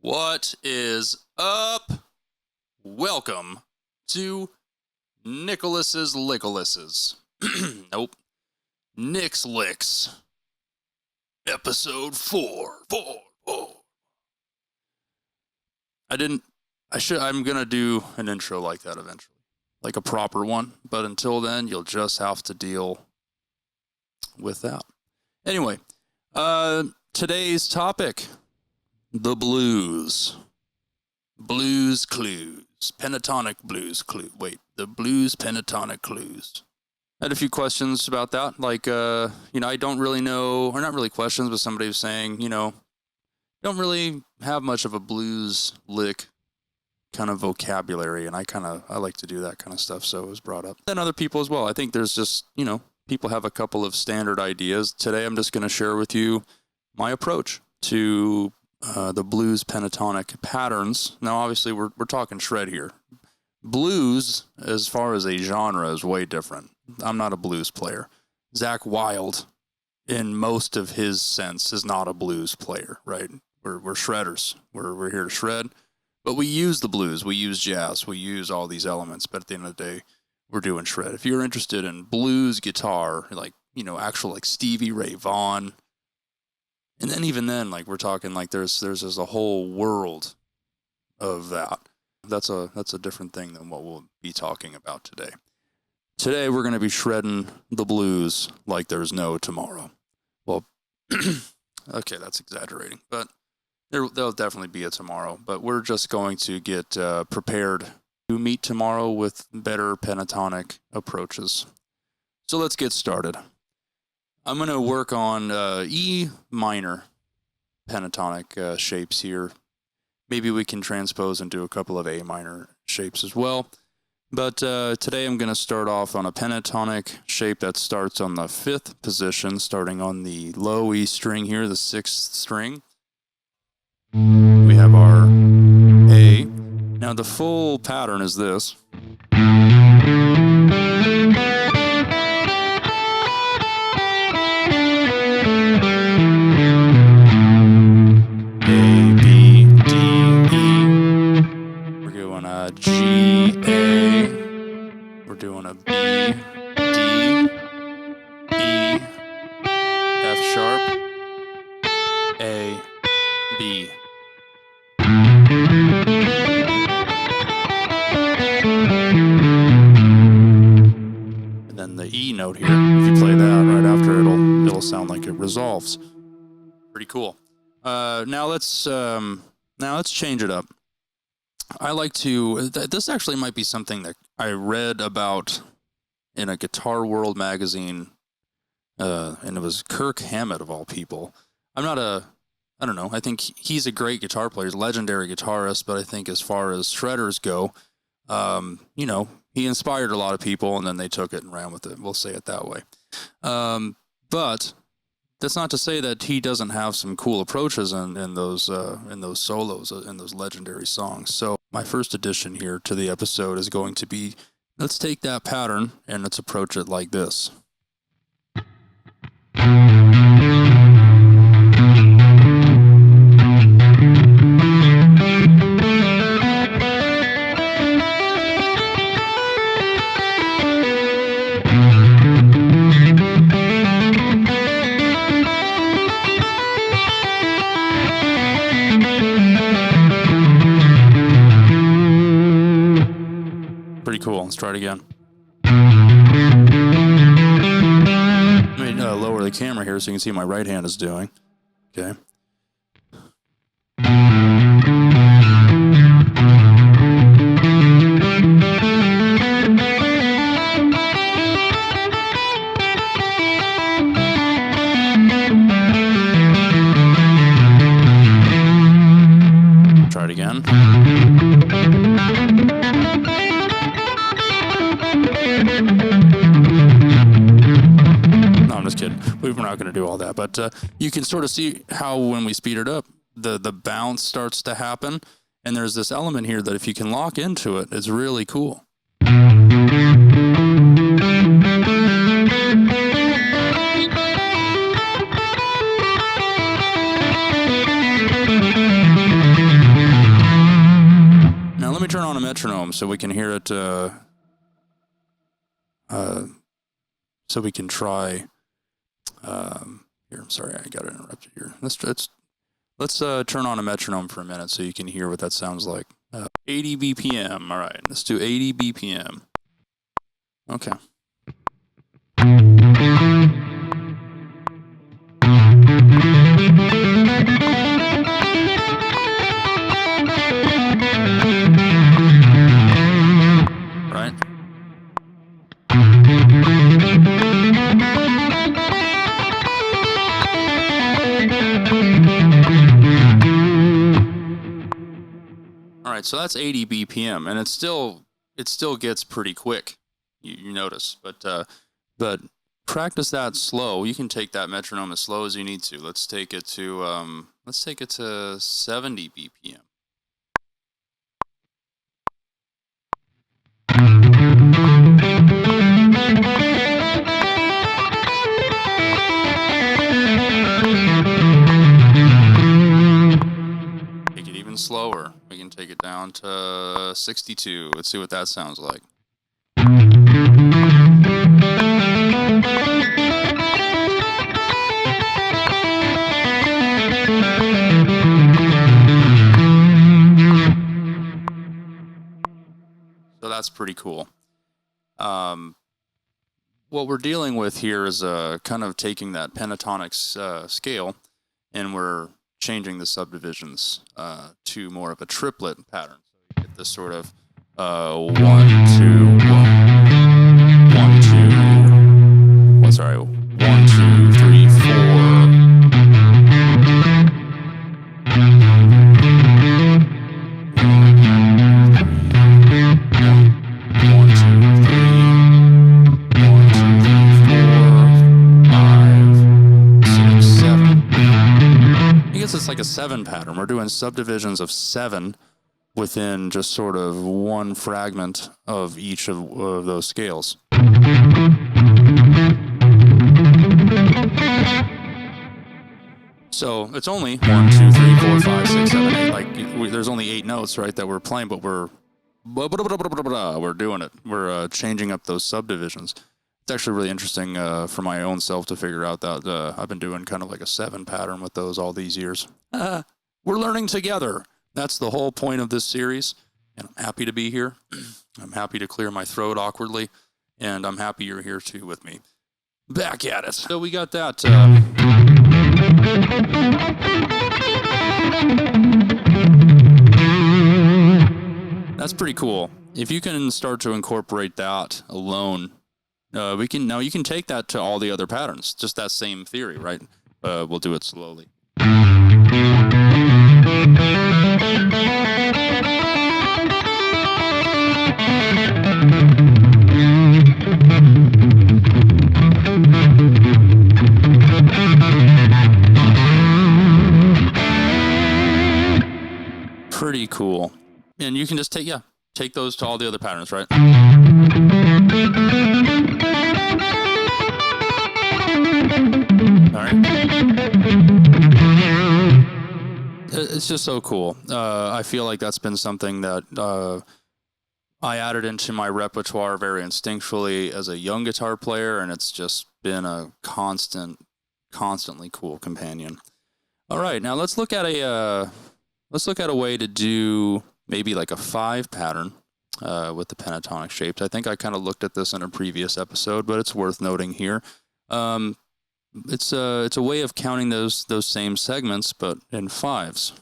What is up? Welcome to Nicholas's Lickolases. Nope. Nick's Licks. Episode 4. I'm gonna do an intro like that eventually. Like a proper one. But until then, you'll just have to deal with that. Anyway, today's topic. The blues. Blues clues. Pentatonic blues clue. Wait, the blues pentatonic clues. I had a few questions about that. Like, I don't really know, or not really questions, but somebody was saying, don't really have much of a blues lick kind of vocabulary, and I like to do that kind of stuff, so it was brought up. And other people as well. I think there's just, people have a couple of standard ideas. Today I'm just going to share with you my approach to the blues pentatonic patterns. Now, obviously, we're talking shred here. Blues, as far as a genre, is way different. I'm not a blues player. Zakk Wylde, in most of his sense, is not a blues player, right? We're shredders. We're here to shred, but we use the blues. We use jazz. We use all these elements, but at the end of the day, we're doing shred. If you're interested in blues guitar, like, actual like Stevie Ray Vaughan, and then even then, like, we're talking like there's a whole world of that. That's a different thing than what we'll be talking about today. Today we're going to be shredding the blues like there's no tomorrow. Well, okay, that's exaggerating, but there'll definitely be a tomorrow. But we're just going to get prepared to meet tomorrow with better pentatonic approaches. So let's get started. I'm going to work on E minor pentatonic shapes here. Maybe we can transpose and do a couple of A minor shapes as well. But today I'm going to start off on a pentatonic shape that starts on the 5th position, starting on the low E string here, the 6th string. We have our A. Now the full pattern is this. G, A, we're doing a B, D, E, F sharp, A, B. And then the E note here, if you play that right after, it'll sound like it resolves. Pretty cool. Now let's change it up. I like to, this actually might be something that I read about in a Guitar World magazine, and it was Kirk Hammett of all people. I don't know, I think he's a great guitar player, he's a legendary guitarist, but I think as far as shredders go, he inspired a lot of people, and then they took it and ran with it, we'll say it that way. But that's not to say that he doesn't have some cool approaches in those solos, in those legendary songs. So my first addition here to the episode is going to be, let's take that pattern and let's approach it like this. Cool. Let's try it again. Let me lower the camera here so you can see what my right hand is doing. Okay. Try it again. No, I'm just kidding. We're not going to do all that. But you can sort of see how when we speed it up, the bounce starts to happen. And there's this element here that if you can lock into it, it's really cool. metronome so we can hear it. So we can try. Here, I'm sorry, I got interrupted here. Let's turn on a metronome for a minute so you can hear what that sounds like. 80 BPM. All right, let's do 80 BPM. Okay. Right? All right, so that's 80 BPM, and it still gets pretty quick. You notice, but practice that slow. You can take that metronome as slow as you need to. Let's take it to 70 BPM. Take it even slower. We can take it down to 62. Let's see what that sounds like. So that's pretty cool. What we're dealing with here is kind of taking that pentatonic scale, and we're changing the subdivisions to more of a triplet pattern. So you get this sort of 1, 2, 1, 1, 2. 1, 2, 3, 4. It's like a 7 pattern. We're doing subdivisions of 7 within just sort of one fragment of each of those scales. So it's only 1, 2, 3, 4, 5, 6, 7, 8. Like there's only 8 notes, right, that we're playing, but we're doing it. We're changing up those subdivisions. It's actually really interesting for my own self to figure out that I've been doing kind of like a 7 pattern with those all these years. We're learning together. That's the whole point of this series, and I'm happy to be here. I'm happy to clear my throat awkwardly, and I'm happy you're here too with me. Back at it. So we got that. That's pretty cool. If you can start to incorporate that alone, you can take that to all the other patterns. Just that same theory, right? We'll do it slowly. Pretty cool. And you can just take those to all the other patterns, right? All right. It's just so cool. I feel like that's been something that I added into my repertoire very instinctually as a young guitar player, and it's just been a constantly cool companion. All right, now let's look at a way to do maybe like a 5 pattern with the pentatonic shapes. I think I kind of looked at this in a previous episode, but it's worth noting here. It's a way of counting those same segments, but in 5s.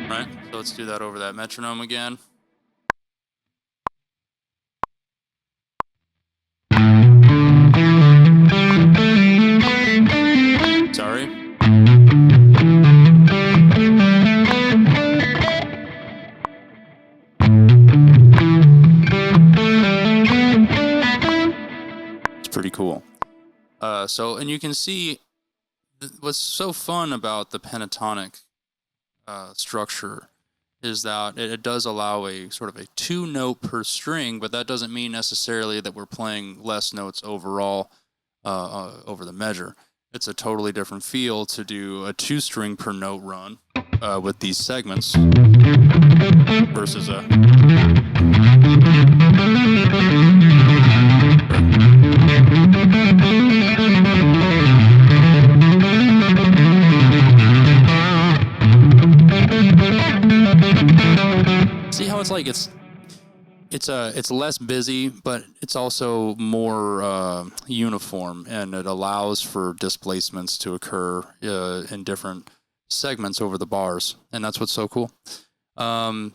Right, so let's do that over that metronome again. Sorry. It's pretty cool. And you can see what's so fun about the pentatonic structure is that it does allow a sort of a 2-note per string, but that doesn't mean necessarily that we're playing less notes overall over the measure. It's a totally different feel to do a 2-string per note run with these segments versus a... See how it's like it's less busy, but it's also more uniform, and it allows for displacements to occur in different segments over the bars, and that's what's so cool. One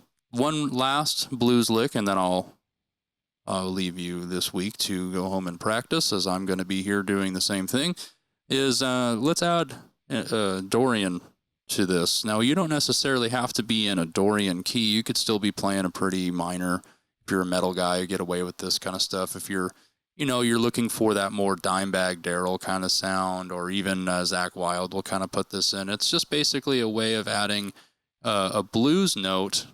last blues lick, and then I'll leave you this week to go home and practice, as I'm going to be here doing the same thing, is let's add Dorian to this. Now, you don't necessarily have to be in a Dorian key. You could still be playing a pretty minor. If you're a metal guy, you get away with this kind of stuff. If you're looking for that more Dimebag Darrell kind of sound, or even Zakk Wylde will kind of put this in. It's just basically a way of adding a blues note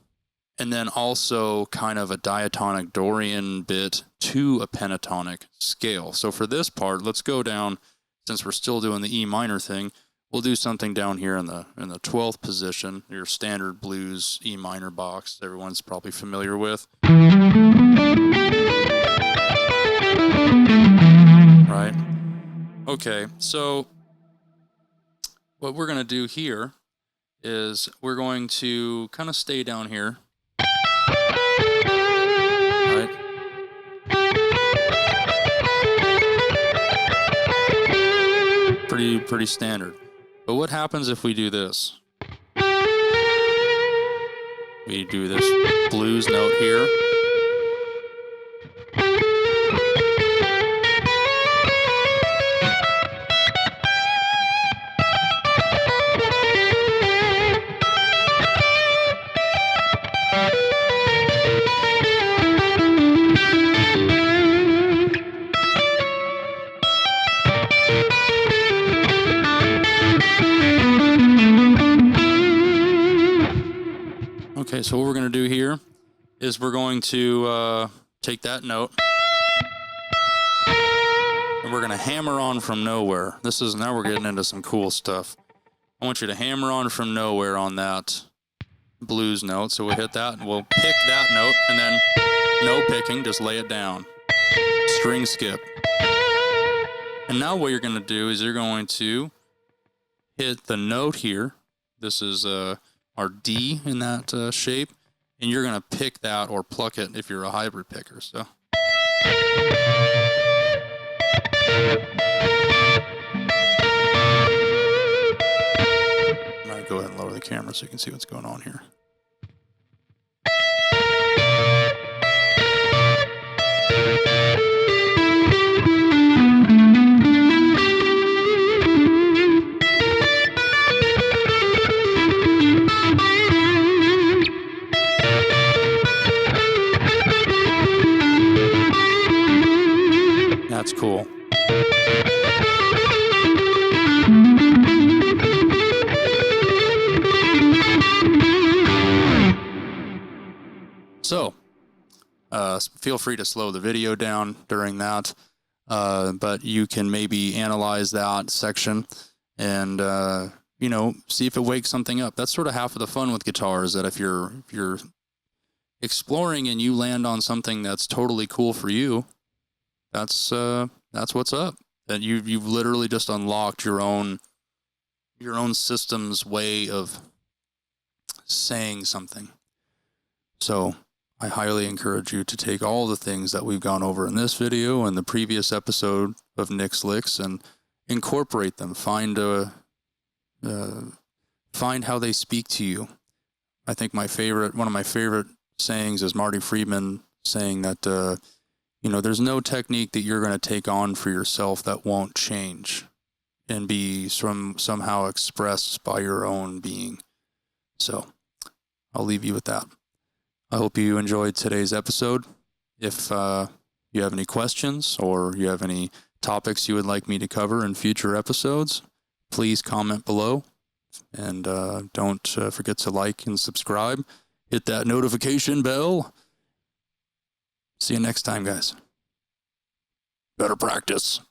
and then also kind of a diatonic Dorian bit to a pentatonic scale. So for this part, let's go down, since we're still doing the E minor thing, we'll do something down here in the 12th position, your standard blues E minor box everyone's probably familiar with. Right? Okay, so what we're going to do here is we're going to kind of stay down here. Right? Pretty standard. But what happens if we do this? We do this blues note here. Okay, so what we're going to do here is we're going to take that note and we're going to hammer on from nowhere. Now we're getting into some cool stuff. I want you to hammer on from nowhere on that blues note. So we'll hit that and we'll pick that note, and then no picking, just lay it down. String skip. And now what you're going to do is you're going to hit the note here. This is our D in that shape, and you're going to pick that or pluck it if you're a hybrid picker. So I'm going to go ahead and lower the camera so you can see what's going on here. That's cool. So, feel free to slow the video down during that, but you can maybe analyze that section and, see if it wakes something up. That's sort of half of the fun with guitar, is that if you're exploring and you land on something that's totally cool for you, that's what's up. That you've literally just unlocked your own system's way of saying something. So I highly encourage you to take all the things that we've gone over in this video and the previous episode of Nick's Licks and incorporate them. Find how they speak to you. I think one of my favorite sayings is Marty Friedman saying that there's no technique that you're going to take on for yourself that won't change and be somehow expressed by your own being. So I'll leave you with that. I hope you enjoyed today's episode. If you have any questions or you have any topics you would like me to cover in future episodes, please comment below. And don't forget to like and subscribe. hit that notification bell. See you next time, guys. Better practice.